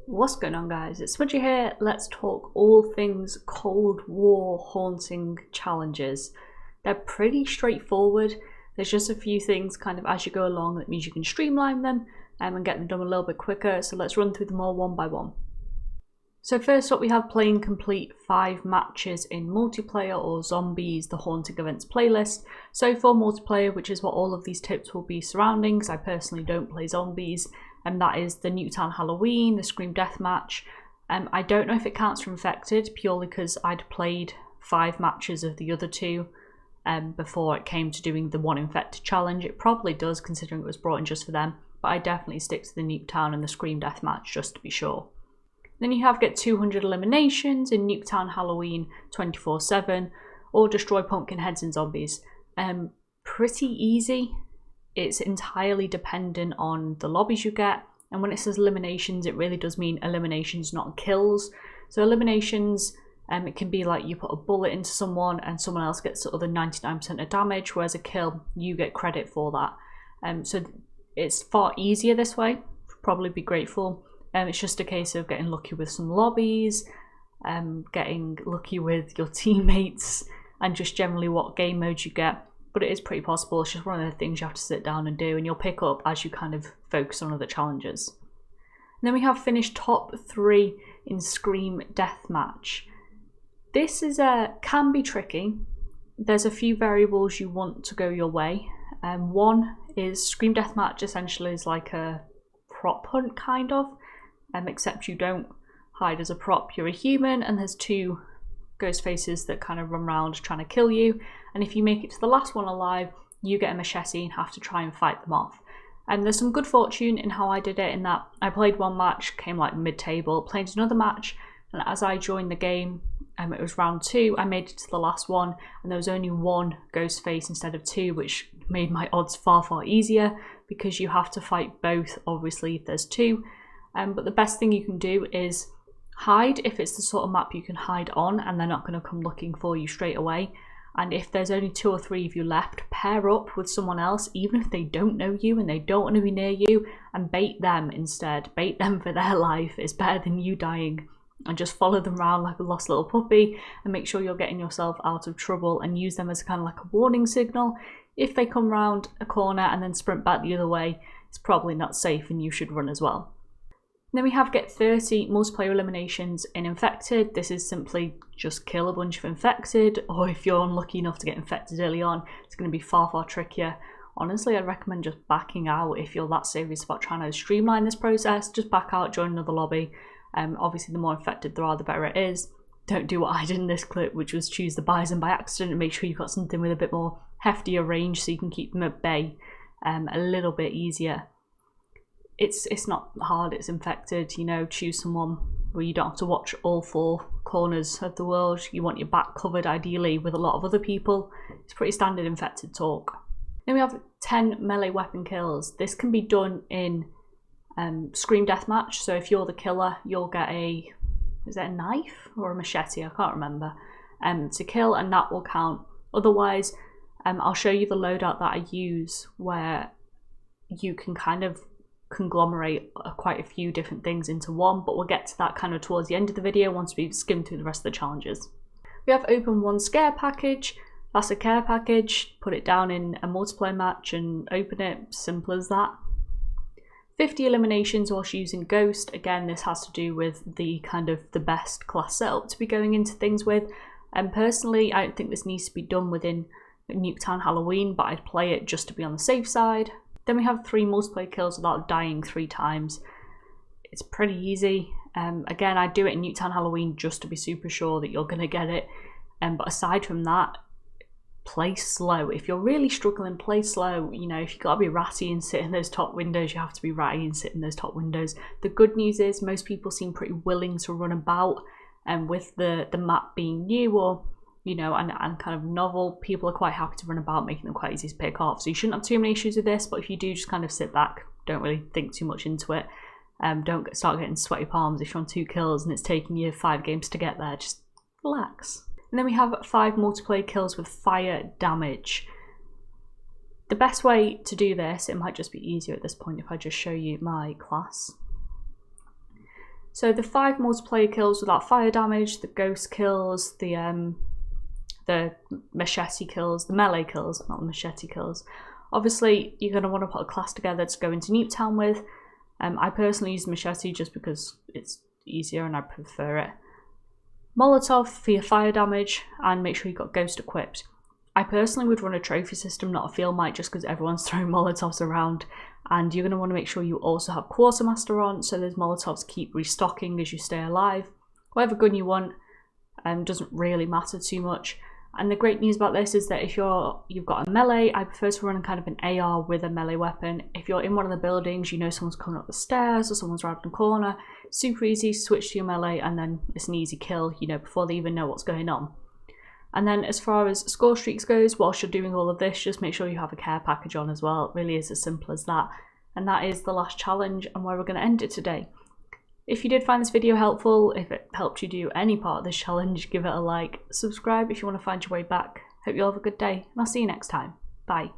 What's going on, guys? It's Smudgy here. Let's talk all things Cold War haunting challenges. They're pretty straightforward. There's just a few things kind of as you go along that means you can streamline them and get them done a little bit quicker. So let's run through them all one by one. So first up, we have playing complete 5 matches in multiplayer or zombies, the haunting events playlist. So for multiplayer, which is what all of these tips will be surrounding, because I personally don't play zombies, and that is the Nuketown Halloween, the Scare Deathmatch. I don't know if it counts for infected, purely because I'd played 5 matches of the other 2 before it came to doing the 1 infected challenge. It probably does, considering it was brought in just for them, but I definitely stick to the Nuketown and the Scare Deathmatch just to be sure. Then you have get 200 eliminations in Nuketown Halloween 24/7, or destroy pumpkin heads and zombies. Pretty easy. It's entirely dependent on the lobbies you get, and when it says eliminations, it really does mean eliminations, not kills. So eliminations, it can be like you put a bullet into someone and someone else gets the other 99% of damage, whereas a kill, you get credit for that. So it's far easier this way. Probably be grateful. It's just a case of getting lucky with some lobbies, getting lucky with your teammates, and just generally what game modes you get. But it is pretty possible. It's just one of the things you have to sit down and do, and you'll pick up as you kind of focus on other challenges. And then we have finished top 3 in Scare Deathmatch. This is can be tricky. There's a few variables you want to go your way. One is Scare Deathmatch essentially is like a prop hunt kind of. Except you don't hide as a prop, you're a human, and there's 2 Ghostfaces that kind of run around trying to kill you, and if you make it to the last one alive, you get a machete and have to try and fight them off. And there's some good fortune in how I did it, in that I played 1 match, came like mid-table, played another match, and as I joined the game, it was round 2, I made it to the last one, and there was only 1 Ghostface instead of 2, which made my odds far easier, because you have to fight both, obviously, if there's 2. But the best thing you can do is hide if it's the sort of map you can hide on and they're not going to come looking for you straight away. And if there's only 2 or 3 of you left, pair up with someone else, even if they don't know you and they don't want to be near you, and bait them instead. Bait them for their life. It's better than you dying. And just follow them around like a lost little puppy and make sure you're getting yourself out of trouble, and use them as kind of like a warning signal. If they come round a corner and then sprint back the other way, it's probably not safe and you should run as well. Then we have get 30 multiplayer eliminations in infected. This is simply just kill a bunch of infected, or if you're unlucky enough to get infected early on, it's going to be far trickier. Honestly, I'd recommend just backing out if you're that serious about trying to streamline this process. Just back out, join another lobby. Obviously, the more infected there are, the better it is. Don't do what I did in this clip, which was choose the bison by accident, and make sure you've got something with a bit more heftier range so you can keep them at bay a little bit easier. It's not hard, it's infected, you know, choose someone where you don't have to watch all 4 corners of the world. You want your back covered ideally with a lot of other people. It's pretty standard infected talk. Then we have 10 melee weapon kills. This can be done in Scare Deathmatch, so if you're the killer, you'll get is it a knife or a machete? I can't remember, to kill, and that will count. Otherwise, I'll show you the loadout that I use where you can kind of conglomerate quite a few different things into one, but we'll get to that kind of towards the end of the video once we've skimmed through the rest of the challenges. We have open 1 scare package. That's a care package. Put it down in a multiplayer match and open it. Simple as that. 50 eliminations whilst using Ghost. Again, this has to do with the kind of the best class setup to be going into things with. And personally, I don't think this needs to be done within Nuketown Halloween, but I'd play it just to be on the safe side. Then we have 3 multiplayer kills without dying 3 times. It's pretty easy. Again, I do it in Nuketown Halloween just to be super sure that you're going to get it. But aside from that, play slow. If you're really struggling, play slow. You know, if you've got to be ratty and sit in those top windows, you have to be ratty and sit in those top windows. The good news is most people seem pretty willing to run about, and with the map being new, or you know, and kind of novel, people are quite happy to run about, making them quite easy to pick off. So you shouldn't have too many issues with this, but if you do, just kind of sit back, don't really think too much into it. Don't start getting sweaty palms if you're on 2 kills and it's taking you 5 games to get there. Just relax. And then we have 5 multiplayer kills with fire damage. The best way to do this, it might just be easier at this point if I just show you my class. So the 5 multiplayer kills without fire damage, the ghost kills, the machete kills, the melee kills, not the machete kills. Obviously, you're going to want to put a class together to go into Nuketown with. I personally use the machete just because it's easier and I prefer it. Molotov for your fire damage, and make sure you've got ghost equipped. I personally would run a trophy system, not a field mic, just because everyone's throwing Molotovs around, and you're going to want to make sure you also have Quartermaster on, so those Molotovs keep restocking as you stay alive. Whatever gun you want doesn't really matter too much. And the great news about this is that if you've got a melee, I prefer to run kind of an AR with a melee weapon. If you're in one of the buildings, you know someone's coming up the stairs or someone's around the corner, super easy, switch to your melee and then it's an easy kill, you know, before they even know what's going on. And then as far as score streaks goes, whilst you're doing all of this, just make sure you have a care package on as well. It really is as simple as that. And that is the last challenge and where we're going to end it today. If you did find this video helpful, if it helped you do any part of this challenge, give it a like, subscribe if you want to find your way back. Hope you all have a good day, and I'll see you next time. Bye.